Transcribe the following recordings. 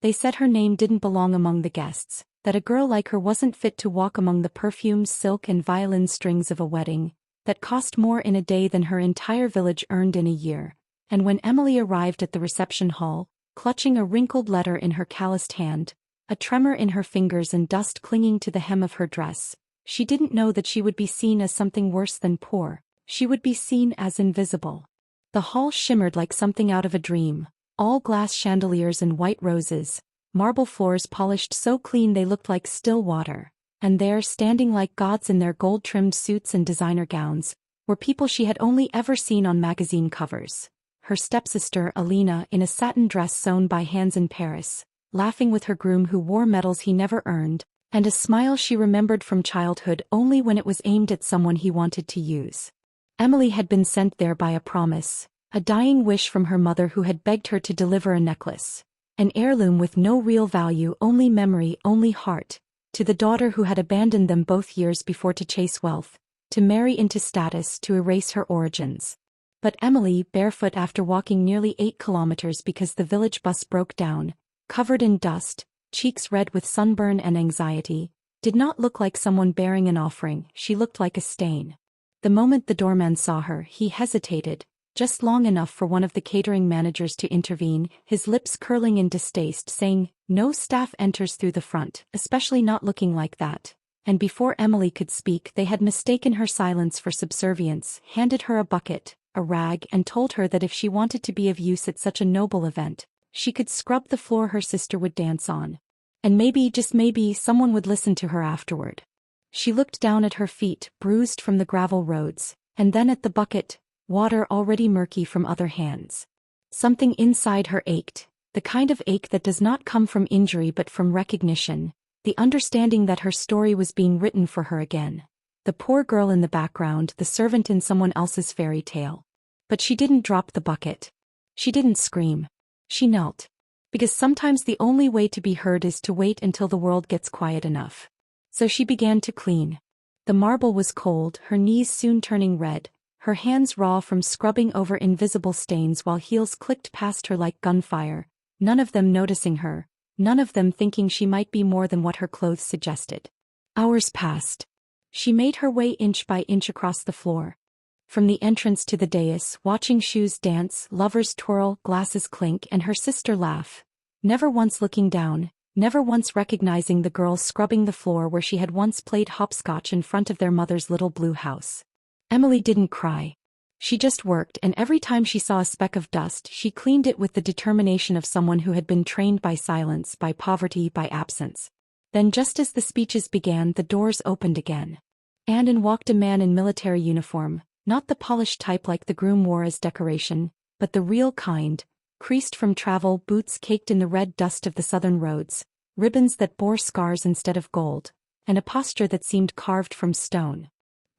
They said her name didn't belong among the guests, that a girl like her wasn't fit to walk among the perfumes, silk and violin strings of a wedding that cost more in a day than her entire village earned in a year. And when Emily arrived at the reception hall, clutching a wrinkled letter in her calloused hand, a tremor in her fingers and dust clinging to the hem of her dress, she didn't know that she would be seen as something worse than poor. She would be seen as invisible. The hall shimmered like something out of a dream, all glass chandeliers and white roses, marble floors polished so clean they looked like still water, and there, standing like gods in their gold-trimmed suits and designer gowns, were people she had only ever seen on magazine covers. Her stepsister Alina in a satin dress sewn by hands in Paris, laughing with her groom who wore medals he never earned, and a smile she remembered from childhood only when it was aimed at someone he wanted to use. Emily had been sent there by a promise, a dying wish from her mother who had begged her to deliver a necklace, an heirloom with no real value, only memory, only heart, to the daughter who had abandoned them both years before to chase wealth, to marry into status, to erase her origins. But Emily, barefoot after walking nearly 8 kilometers because the village bus broke down, covered in dust, cheeks red with sunburn and anxiety, did not look like someone bearing an offering. She looked like a stain. The moment the doorman saw her, he hesitated, just long enough for one of the catering managers to intervene, his lips curling in distaste, saying, "No staff enters through the front, especially not looking like that." And before Emily could speak, they had mistaken her silence for subservience, handed her a bucket, a rag, and told her that if she wanted to be of use at such a noble event, she could scrub the floor her sister would dance on. And maybe, just maybe, someone would listen to her afterward. She looked down at her feet, bruised from the gravel roads, and then at the bucket, water already murky from other hands. Something inside her ached, the kind of ache that does not come from injury but from recognition, the understanding that her story was being written for her again. The poor girl in the background, the servant in someone else's fairy tale. But she didn't drop the bucket. She didn't scream. She knelt. Because sometimes the only way to be heard is to wait until the world gets quiet enough. So she began to clean. The marble was cold, her knees soon turning red, her hands raw from scrubbing over invisible stains while heels clicked past her like gunfire, none of them noticing her, none of them thinking she might be more than what her clothes suggested. Hours passed. She made her way inch by inch across the floor. From the entrance to the dais, watching shoes dance, lovers twirl, glasses clink, and her sister laugh, never once looking down, never once recognizing the girl scrubbing the floor where she had once played hopscotch in front of their mother's little blue house. Emily didn't cry. She just worked, and every time she saw a speck of dust, she cleaned it with the determination of someone who had been trained by silence, by poverty, by absence. Then, just as the speeches began, the doors opened again. And in walked a man in military uniform, not the polished type like the groom wore as decoration, but the real kind, creased from travel, boots caked in the red dust of the southern roads, ribbons that bore scars instead of gold, and a posture that seemed carved from stone.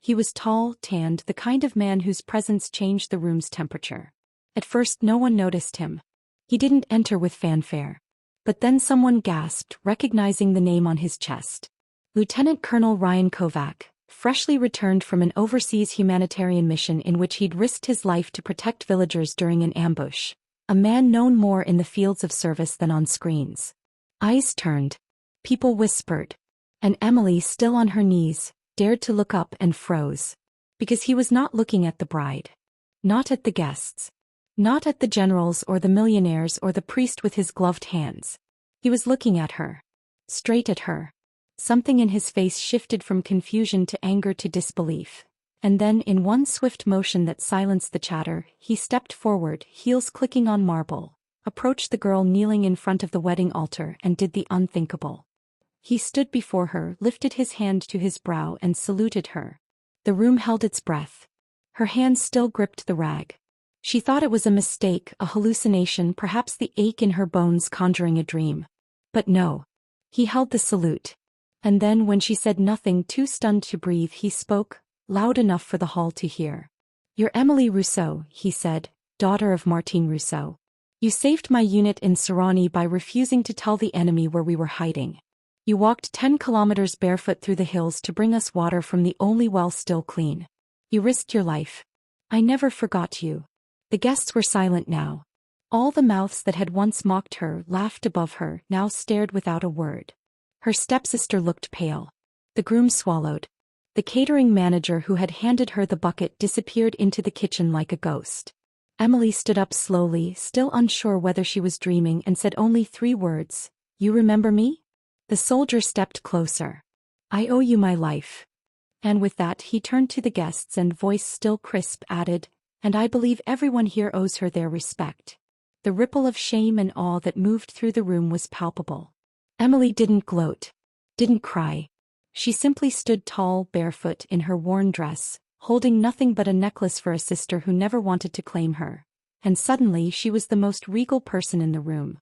He was tall, tanned, the kind of man whose presence changed the room's temperature. At first no one noticed him. He didn't enter with fanfare. But then someone gasped, recognizing the name on his chest. Lieutenant Colonel Ryan Kovac, freshly returned from an overseas humanitarian mission in which he'd risked his life to protect villagers during an ambush. A man known more in the fields of service than on screens. Eyes turned. People whispered. And Emily, still on her knees, dared to look up and froze. Because he was not looking at the bride. Not at the guests. Not at the generals or the millionaires or the priest with his gloved hands. He was looking at her. Straight at her. Something in his face shifted from confusion to anger to disbelief. And then, in one swift motion that silenced the chatter, he stepped forward, heels clicking on marble, approached the girl kneeling in front of the wedding altar, and did the unthinkable. He stood before her, lifted his hand to his brow, and saluted her. The room held its breath. Her hand still gripped the rag. She thought it was a mistake, a hallucination, perhaps the ache in her bones conjuring a dream. But no. He held the salute. And then, when she said nothing, too stunned to breathe, he spoke, loud enough for the hall to hear. "You're Emily Rousseau," he said, "daughter of Martin Rousseau. You saved my unit in Serrani by refusing to tell the enemy where we were hiding. You walked 10 kilometers barefoot through the hills to bring us water from the only well still clean. You risked your life. I never forgot you." The guests were silent now. All the mouths that had once mocked her, laughed above her, now stared without a word. Her stepsister looked pale. The groom swallowed. The catering manager who had handed her the bucket disappeared into the kitchen like a ghost. Emily stood up slowly, still unsure whether she was dreaming, and said only 3 words, "You remember me?" The soldier stepped closer. "I owe you my life." And with that he turned to the guests and, voice still crisp, added, "And I believe everyone here owes her their respect." The ripple of shame and awe that moved through the room was palpable. Emily didn't gloat. Didn't cry. She simply stood tall, barefoot, in her worn dress, holding nothing but a necklace for a sister who never wanted to claim her. And suddenly she was the most regal person in the room.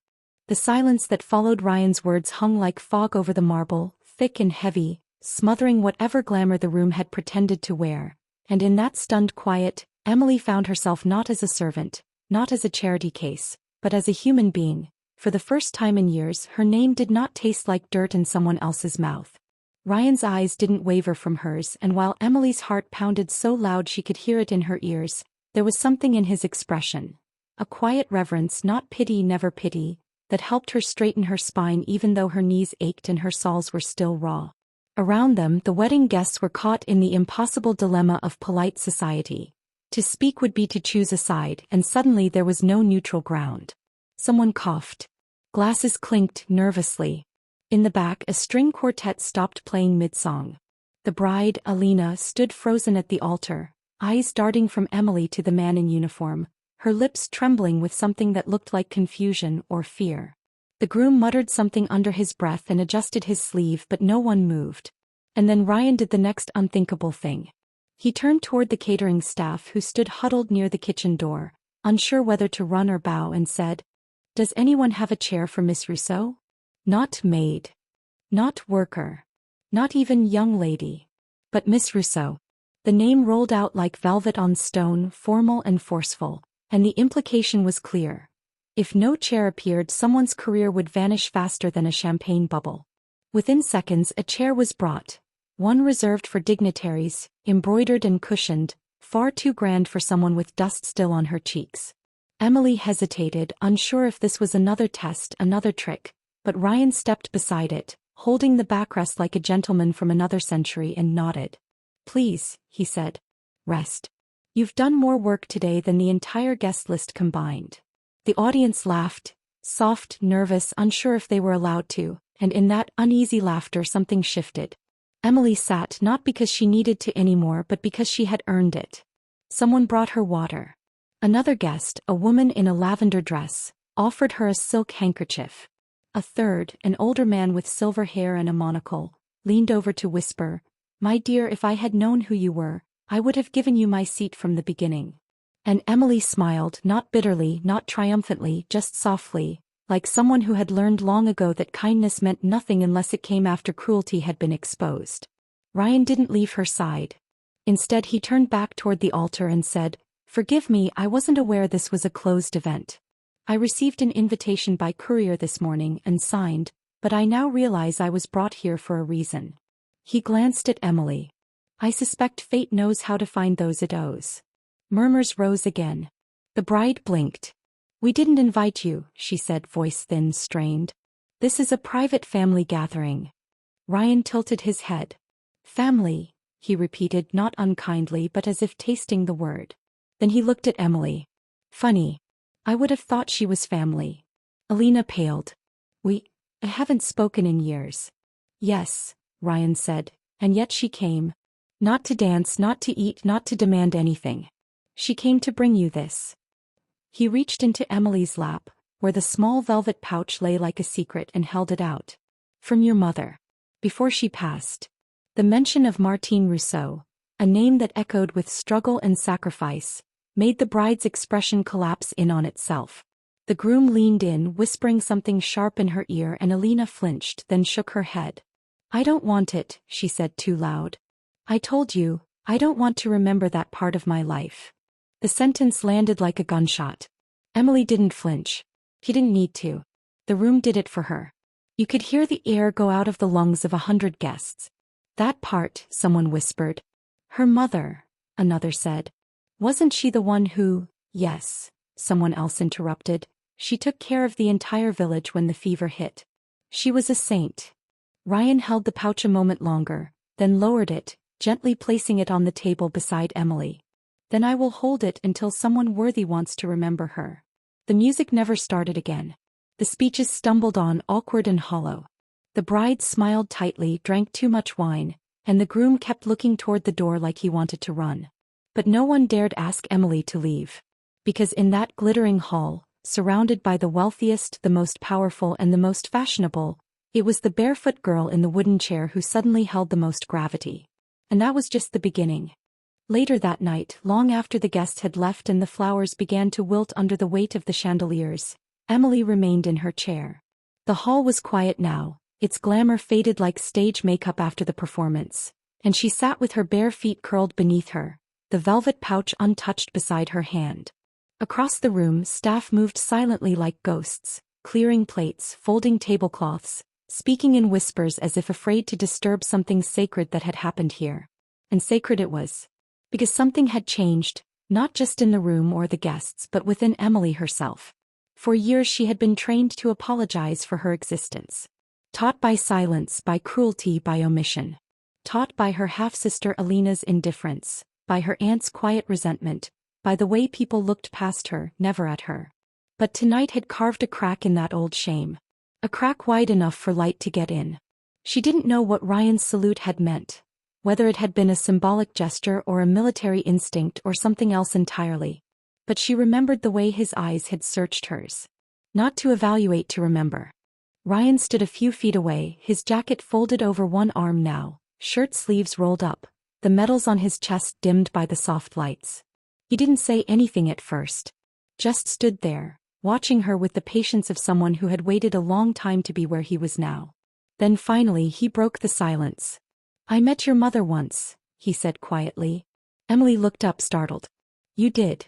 The silence that followed Ryan's words hung like fog over the marble, thick and heavy, smothering whatever glamour the room had pretended to wear. And in that stunned quiet, Emily found herself not as a servant, not as a charity case, but as a human being. For the first time in years, her name did not taste like dirt in someone else's mouth. Ryan's eyes didn't waver from hers, and while Emily's heart pounded so loud she could hear it in her ears, there was something in his expression. A quiet reverence, not pity, never pity, that helped her straighten her spine even though her knees ached and her soles were still raw. Around them, the wedding guests were caught in the impossible dilemma of polite society. To speak would be to choose a side, and suddenly there was no neutral ground. Someone coughed. Glasses clinked nervously. In the back, a string quartet stopped playing mid-song. The bride, Alina, stood frozen at the altar, eyes darting from Emily to the man in uniform, her lips trembling with something that looked like confusion or fear. The groom muttered something under his breath and adjusted his sleeve, but no one moved. And then Ryan did the next unthinkable thing. He turned toward the catering staff who stood huddled near the kitchen door, unsure whether to run or bow, and said, "Does anyone have a chair for Miss Rousseau? Not maid. Not worker. Not even young lady. But Miss Rousseau." The name rolled out like velvet on stone, formal and forceful, and the implication was clear. If no chair appeared, someone's career would vanish faster than a champagne bubble. Within seconds, a chair was brought. One reserved for dignitaries, embroidered and cushioned, far too grand for someone with dust still on her cheeks. Emily hesitated, unsure if this was another test, another trick, but Ryan stepped beside it, holding the backrest like a gentleman from another century, and nodded. "Please," he said. "Rest. You've done more work today than the entire guest list combined." The audience laughed, soft, nervous, unsure if they were allowed to, and in that uneasy laughter something shifted. Emily sat not because she needed to anymore but because she had earned it. Someone brought her water. Another guest, a woman in a lavender dress, offered her a silk handkerchief. A third, an older man with silver hair and a monocle, leaned over to whisper, "My dear, if I had known who you were, I would have given you my seat from the beginning." And Emily smiled, not bitterly, not triumphantly, just softly, like someone who had learned long ago that kindness meant nothing unless it came after cruelty had been exposed. Ryan didn't leave her side. Instead, he turned back toward the altar and said, "Forgive me, I wasn't aware this was a closed event. I received an invitation by courier this morning and signed, but I now realize I was brought here for a reason." He glanced at Emily. "I suspect fate knows how to find those it owes." Murmurs rose again. The bride blinked. "We didn't invite you," she said, voice thin, strained. "This is a private family gathering." Ryan tilted his head. "Family," he repeated, not unkindly but as if tasting the word. Then he looked at Emily. "Funny. I would have thought she was family." Alina paled. I haven't spoken in years." "Yes," Ryan said, "and yet she came. Not to dance, not to eat, not to demand anything. She came to bring you this." He reached into Emily's lap, where the small velvet pouch lay like a secret, and held it out. "From your mother. Before she passed." The mention of Martine Rousseau, a name that echoed with struggle and sacrifice, made the bride's expression collapse in on itself. The groom leaned in, whispering something sharp in her ear, and Alina flinched, then shook her head. "I don't want it," she said too loud. "I told you, I don't want to remember that part of my life." The sentence landed like a gunshot. Emily didn't flinch. She didn't need to. The room did it for her. You could hear the air go out of the lungs of 100 guests. "That part," someone whispered. "Her mother," another said. "Wasn't she the one who—" "Yes," someone else interrupted, She took care of the entire village when the fever hit. She was a saint. Ryan held the pouch a moment longer, then lowered it, gently placing it on the table beside Emily. Then I will hold it until someone worthy wants to remember her. The music never started again. The speeches stumbled on, awkward and hollow. The bride smiled tightly, drank too much wine, and the groom kept looking toward the door like he wanted to run. But no one dared ask Emily to leave. Because in that glittering hall, surrounded by the wealthiest, the most powerful and the most fashionable, it was the barefoot girl in the wooden chair who suddenly held the most gravity. And that was just the beginning. Later that night, long after the guests had left and the flowers began to wilt under the weight of the chandeliers, Emily remained in her chair. The hall was quiet now, its glamour faded like stage makeup after the performance, and she sat with her bare feet curled beneath her, the velvet pouch untouched beside her hand. Across the room, staff moved silently like ghosts, clearing plates, folding tablecloths, speaking in whispers as if afraid to disturb something sacred that had happened here. And sacred it was. Because something had changed, not just in the room or the guests but within Emily herself. For years she had been trained to apologize for her existence. Taught by silence, by cruelty, by omission. Taught by her half-sister Alina's indifference, by her aunt's quiet resentment, by the way people looked past her, never at her. But tonight had carved a crack in that old shame. A crack wide enough for light to get in. She didn't know what Ryan's salute had meant, whether it had been a symbolic gesture or a military instinct or something else entirely. But she remembered the way his eyes had searched hers. Not to evaluate, to remember. Ryan stood a few feet away, his jacket folded over one arm now, shirt sleeves rolled up, the metals on his chest dimmed by the soft lights. He didn't say anything at first. Just stood there, watching her with the patience of someone who had waited a long time to be where he was now. Then finally he broke the silence. "I met your mother once," he said quietly. Emily looked up startled. "You did?"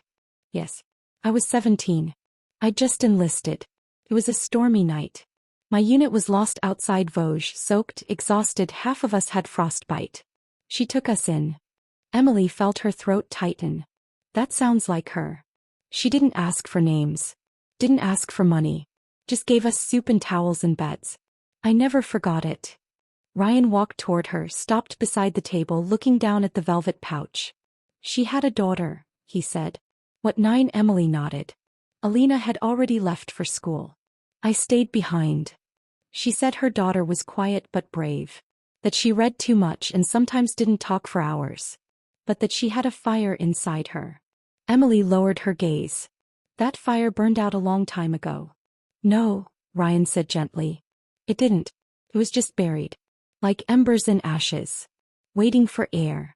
"Yes. I was 17. I'd just enlisted. It was a stormy night. My unit was lost outside Vosges, soaked, exhausted, half of us had frostbite. She took us in." Emily felt her throat tighten. That sounds like her. She didn't ask for names. Didn't ask for money. Just gave us soup and towels and beds. I never forgot it. Ryan walked toward her, stopped beside the table, looking down at the velvet pouch. "She had a daughter," he said. "What, 9?" Emily nodded. "Alina had already left for school. I stayed behind. She said her daughter was quiet but brave. That she read too much and sometimes didn't talk for hours. But that she had a fire inside her." Emily lowered her gaze. "That fire burned out a long time ago." "No," Ryan said gently. "It didn't. It was just buried. Like embers in ashes. Waiting for air."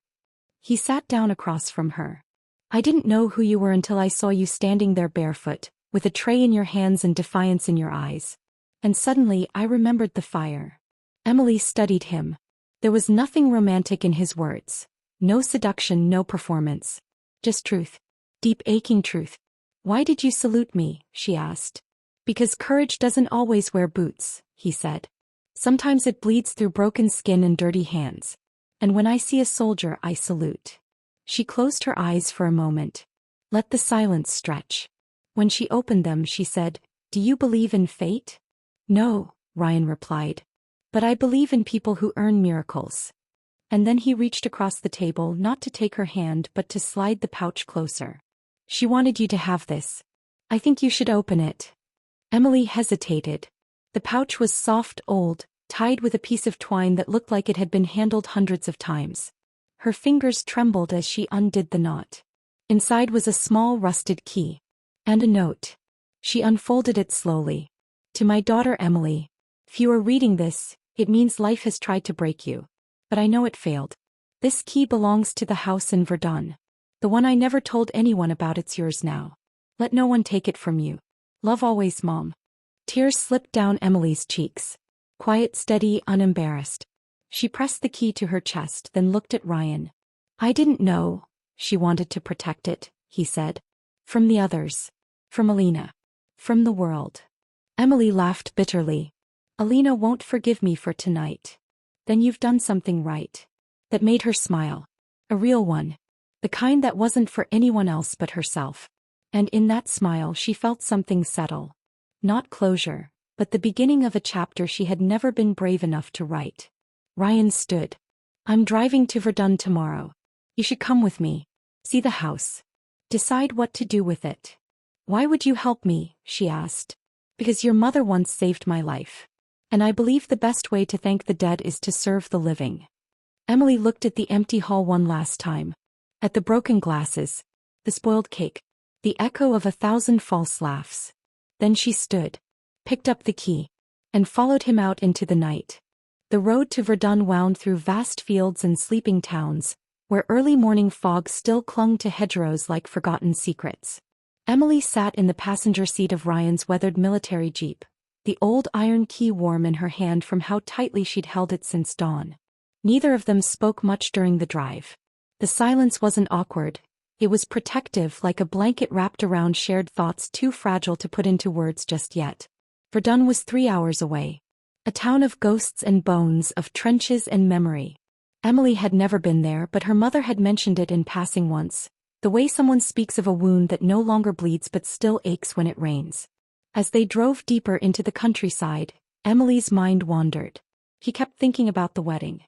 He sat down across from her. "I didn't know who you were until I saw you standing there barefoot, with a tray in your hands and defiance in your eyes. And suddenly I remembered the fire." Emily studied him. There was nothing romantic in his words. No seduction, no performance. Just truth. Deep aching truth. "Why did you salute me?" she asked. "Because courage doesn't always wear boots," he said. "Sometimes it bleeds through broken skin and dirty hands. And when I see a soldier, I salute." She closed her eyes for a moment. Let the silence stretch. When she opened them, she said, "Do you believe in fate?" "No," Ryan replied. "But I believe in people who earn miracles." And then he reached across the table, not to take her hand but to slide the pouch closer. "She wanted you to have this. I think you should open it." Emily hesitated. The pouch was soft, old, tied with a piece of twine that looked like it had been handled hundreds of times. Her fingers trembled as she undid the knot. Inside was a small rusted key. And a note. She unfolded it slowly. "To my daughter Emily. If you are reading this, it means life has tried to break you. But I know it failed. This key belongs to the house in Verdun. The one I never told anyone about. It's yours now. Let no one take it from you. Love always, Mom." Tears slipped down Emily's cheeks. Quiet, steady, unembarrassed. She pressed the key to her chest, then looked at Ryan. "I didn't know." She wanted to protect it, he said. "From the others. From Alina. From the world." Emily laughed bitterly. "Alina won't forgive me for tonight." "Then you've done something right." That made her smile. A real one. The kind that wasn't for anyone else but herself. And in that smile she felt something settle. Not closure, but the beginning of a chapter she had never been brave enough to write. Ryan stood. I'm driving to Verdun tomorrow. You should come with me. See the house. Decide what to do with it. Why would you help me? She asked. Because your mother once saved my life. And I believe the best way to thank the dead is to serve the living. Emily looked at the empty hall one last time. At the broken glasses. The spoiled cake. The echo of 1,000 false laughs. Then she stood. Picked up the key. And followed him out into the night. The road to Verdun wound through vast fields and sleeping towns, where early morning fog still clung to hedgerows like forgotten secrets. Emily sat in the passenger seat of Ryan's weathered military jeep, the old iron key warm in her hand from how tightly she'd held it since dawn. Neither of them spoke much during the drive. The silence wasn't awkward. It was protective, like a blanket wrapped around shared thoughts too fragile to put into words just yet. Verdun was 3 hours away. A town of ghosts and bones, of trenches and memory. Emily had never been there, but her mother had mentioned it in passing once, the way someone speaks of a wound that no longer bleeds but still aches when it rains. As they drove deeper into the countryside, Emily's mind wandered. She kept thinking about the wedding.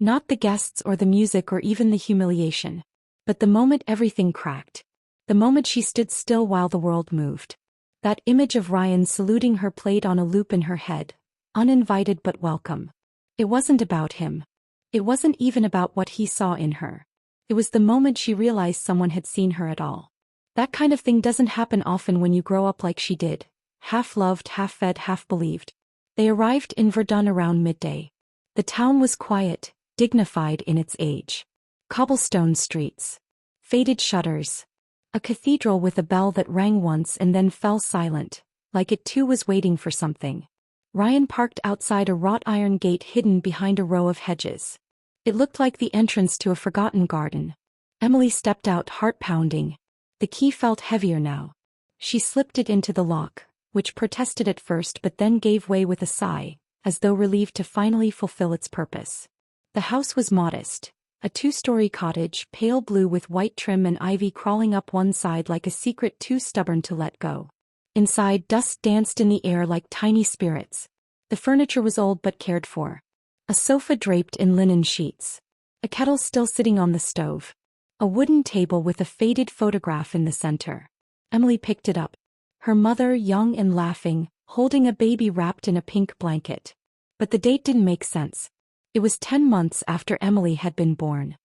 Not the guests or the music or even the humiliation. But the moment everything cracked. The moment she stood still while the world moved. That image of Ryan saluting her played on a loop in her head, uninvited but welcome. It wasn't about him. It wasn't even about what he saw in her. It was the moment she realized someone had seen her at all. That kind of thing doesn't happen often when you grow up like she did, half loved, half fed, half believed. They arrived in Verdun around midday. The town was quiet, dignified in its age. Cobblestone streets. Faded shutters. A cathedral with a bell that rang once and then fell silent, like it too was waiting for something. Ryan parked outside a wrought iron gate hidden behind a row of hedges. It looked like the entrance to a forgotten garden. Emily stepped out, heart pounding. The key felt heavier now. She slipped it into the lock, which protested at first but then gave way with a sigh, as though relieved to finally fulfill its purpose. The house was modest. A 2-story cottage, pale blue with white trim and ivy crawling up one side like a secret too stubborn to let go. Inside, dust danced in the air like tiny spirits. The furniture was old but cared for. A sofa draped in linen sheets. A kettle still sitting on the stove. A wooden table with a faded photograph in the center. Emily picked it up. Her mother, young and laughing, holding a baby wrapped in a pink blanket. But the date didn't make sense. It was 10 months after Emily had been born.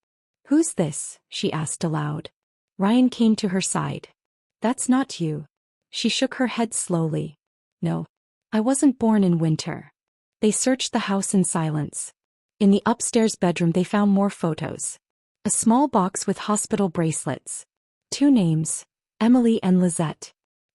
Who's this? She asked aloud. Ryan came to her side. That's not you. She shook her head slowly. No. I wasn't born in winter. They searched the house in silence. In the upstairs bedroom they found more photos. A small box with hospital bracelets. 2 names, Emily and Lizette.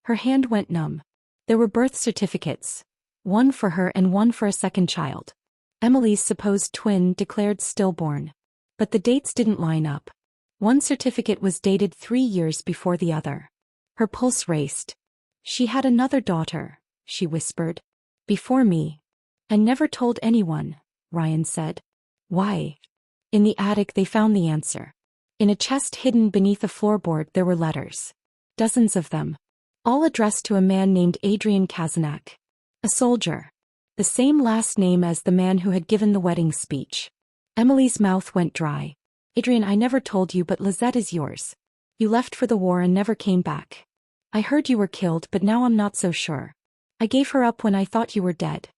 Her hand went numb. There were birth certificates. One for her and one for a second child. Emily's supposed twin declared stillborn. But the dates didn't line up. One certificate was dated 3 years before the other. Her pulse raced. She had another daughter, she whispered. Before me. And never told anyone, Ryan said. Why? In the attic they found the answer. In a chest hidden beneath a floorboard there were letters. Dozens of them. All addressed to a man named Adrian Kazanak. A soldier. The same last name as the man who had given the wedding speech. Emily's mouth went dry. Adrian, I never told you, but Lizette is yours. You left for the war and never came back. I heard you were killed, but now I'm not so sure. I gave her up when I thought you were dead.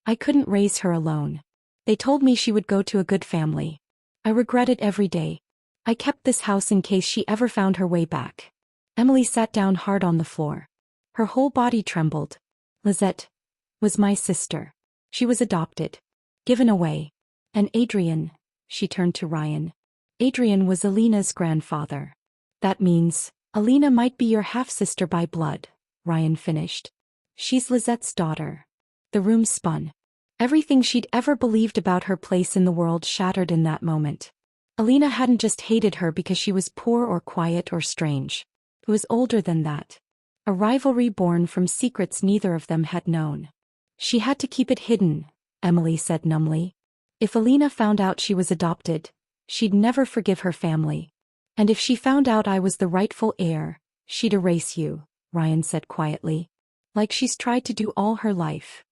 I couldn't raise her alone. They told me she would go to a good family. I regret it every day. I kept this house in case she ever found her way back. Emily sat down hard on the floor. Her whole body trembled. Lizette was my sister. She was adopted. Given away. And Adrian, she turned to Ryan. Adrian was Alina's grandfather. That means, Alina might be your half-sister by blood, Ryan finished. She's Lizette's daughter. The room spun. Everything she'd ever believed about her place in the world shattered in that moment. Alina hadn't just hated her because she was poor or quiet or strange. It was older than that. A rivalry born from secrets neither of them had known. She had to keep it hidden, Emily said numbly. If Alina found out she was adopted, she'd never forgive her family. And if she found out I was the rightful heir, she'd erase you, Ryan said quietly. like she's tried to do all her life.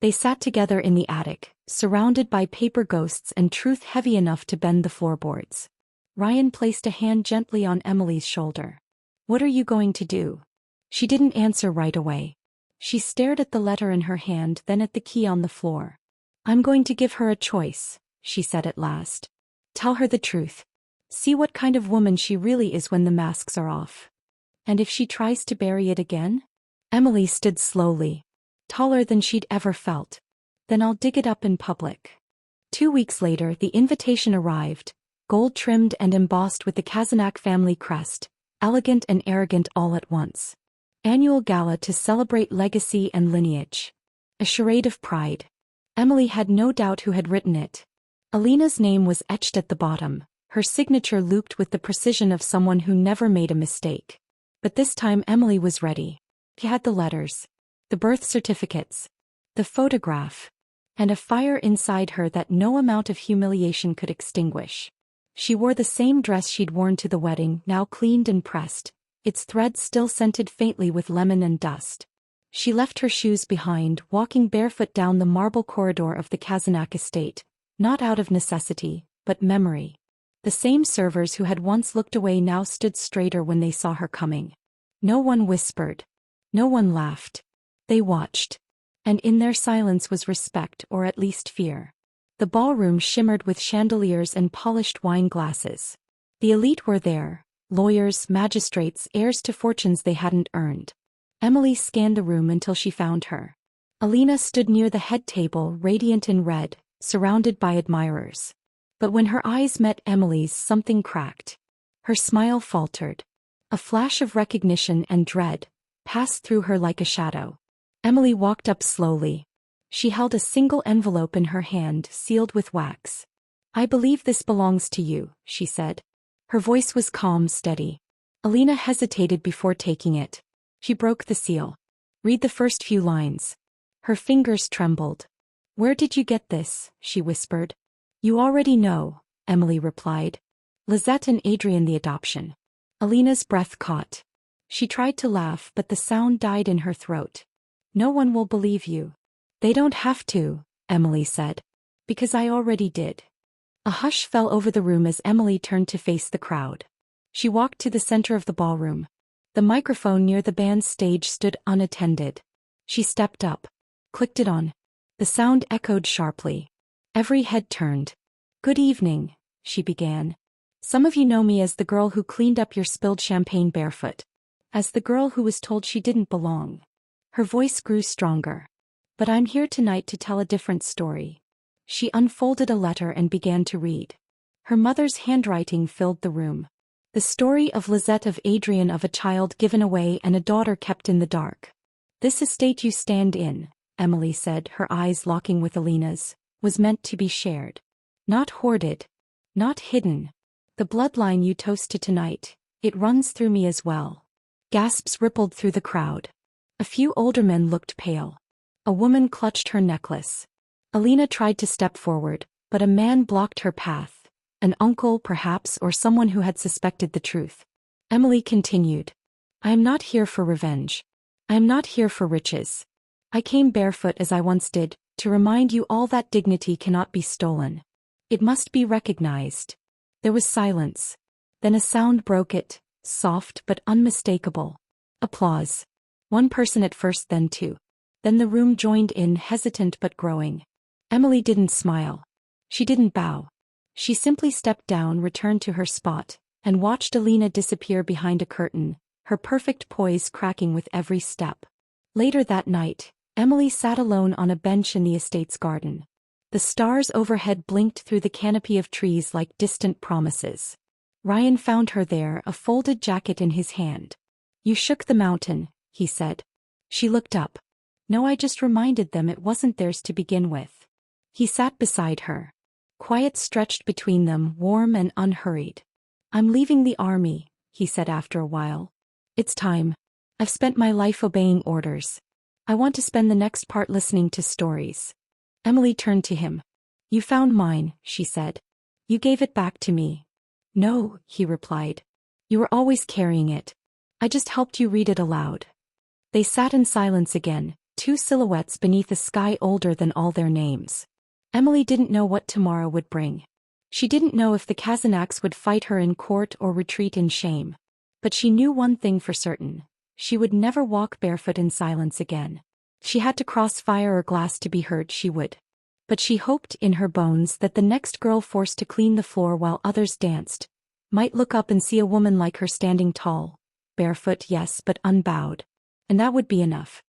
They sat together in the attic, surrounded by paper ghosts and truth heavy enough to bend the floorboards. Ryan placed a hand gently on Emily's shoulder. "What are you going to do?" She didn't answer right away. She stared at the letter in her hand, then at the key on the floor. "I'm going to give her a choice," she said at last. "Tell her the truth. See what kind of woman she really is when the masks are off. And if she tries to bury it again?" Emily stood slowly, taller than she'd ever felt. "Then I'll dig it up in public." 2 weeks later, the invitation arrived, gold-trimmed and embossed with the Kazanak family crest, elegant and arrogant all at once. Annual gala to celebrate legacy and lineage. A charade of pride. Emily had no doubt who had written it. Alina's name was etched at the bottom, her signature looped with the precision of someone who never made a mistake. But this time Emily was ready. She had the letters, the birth certificates, the photograph, and a fire inside her that no amount of humiliation could extinguish. She wore the same dress she'd worn to the wedding, now cleaned and pressed, its threads still scented faintly with lemon and dust. She left her shoes behind, walking barefoot down the marble corridor of the Kazanak estate, not out of necessity, but memory. The same servers who had once looked away now stood straighter when they saw her coming. No one whispered. No one laughed. They watched. And in their silence was respect, or at least fear. The ballroom shimmered with chandeliers and polished wine glasses. The elite were there, lawyers, magistrates, heirs to fortunes they hadn't earned. Emily scanned the room until she found her. Alina stood near the head table, radiant in red, surrounded by admirers. But when her eyes met Emily's, something cracked. Her smile faltered. A flash of recognition and dread passed through her like a shadow. Emily walked up slowly. She held a single envelope in her hand, sealed with wax. "I believe this belongs to you," she said. Her voice was calm, steady. Alina hesitated before taking it. She broke the seal. "Read the first few lines." Her fingers trembled. "Where did you get this?" she whispered. "You already know," Emily replied. "Lisette and Adrian, the adoption." Alina's breath caught. She tried to laugh, but the sound died in her throat. "No one will believe you." "They don't have to," Emily said. "Because I already did." A hush fell over the room as Emily turned to face the crowd. She walked to the center of the ballroom. The microphone near the band's stage stood unattended. She stepped up, clicked it on. The sound echoed sharply. Every head turned. "Good evening," she began. "Some of you know me as the girl who cleaned up your spilled champagne barefoot. As the girl who was told she didn't belong." Her voice grew stronger. "But I'm here tonight to tell a different story." She unfolded a letter and began to read. Her mother's handwriting filled the room. The story of Lisette, of Adrian, of a child given away and a daughter kept in the dark. "This estate you stand in," Emily said, her eyes locking with Alina's, "was meant to be shared. Not hoarded. Not hidden. The bloodline you toast to tonight, it runs through me as well." Gasps rippled through the crowd. A few older men looked pale. A woman clutched her necklace. Alina tried to step forward, but a man blocked her path. An uncle, perhaps, or someone who had suspected the truth. Emily continued. "I am not here for revenge. I am not here for riches. I came barefoot as I once did, to remind you all that dignity cannot be stolen. It must be recognized." There was silence. Then a sound broke it, soft but unmistakable. Applause. One person at first, then two. Then the room joined in, hesitant but growing. Emily didn't smile. She didn't bow. She simply stepped down, returned to her spot, and watched Alina disappear behind a curtain, her perfect poise cracking with every step. Later that night, Emily sat alone on a bench in the estate's garden. The stars overhead blinked through the canopy of trees like distant promises. Ryan found her there, a folded jacket in his hand. "You shook the mountain," he said. She looked up. "No, I just reminded them it wasn't theirs to begin with." He sat beside her. Quiet stretched between them, warm and unhurried. "I'm leaving the army," he said after a while. "It's time. I've spent my life obeying orders. I want to spend the next part listening to stories." Emily turned to him. "You found mine," she said. "You gave it back to me." "No," he replied. "You were always carrying it. I just helped you read it aloud." They sat in silence again, two silhouettes beneath a sky older than all their names. Emily didn't know what tomorrow would bring. She didn't know if the Kazanaks would fight her in court or retreat in shame. But she knew one thing for certain. She would never walk barefoot in silence again. She had to cross fire or glass to be heard, she would. But she hoped in her bones that the next girl forced to clean the floor while others danced might look up and see a woman like her standing tall, barefoot yes but unbowed. And that would be enough.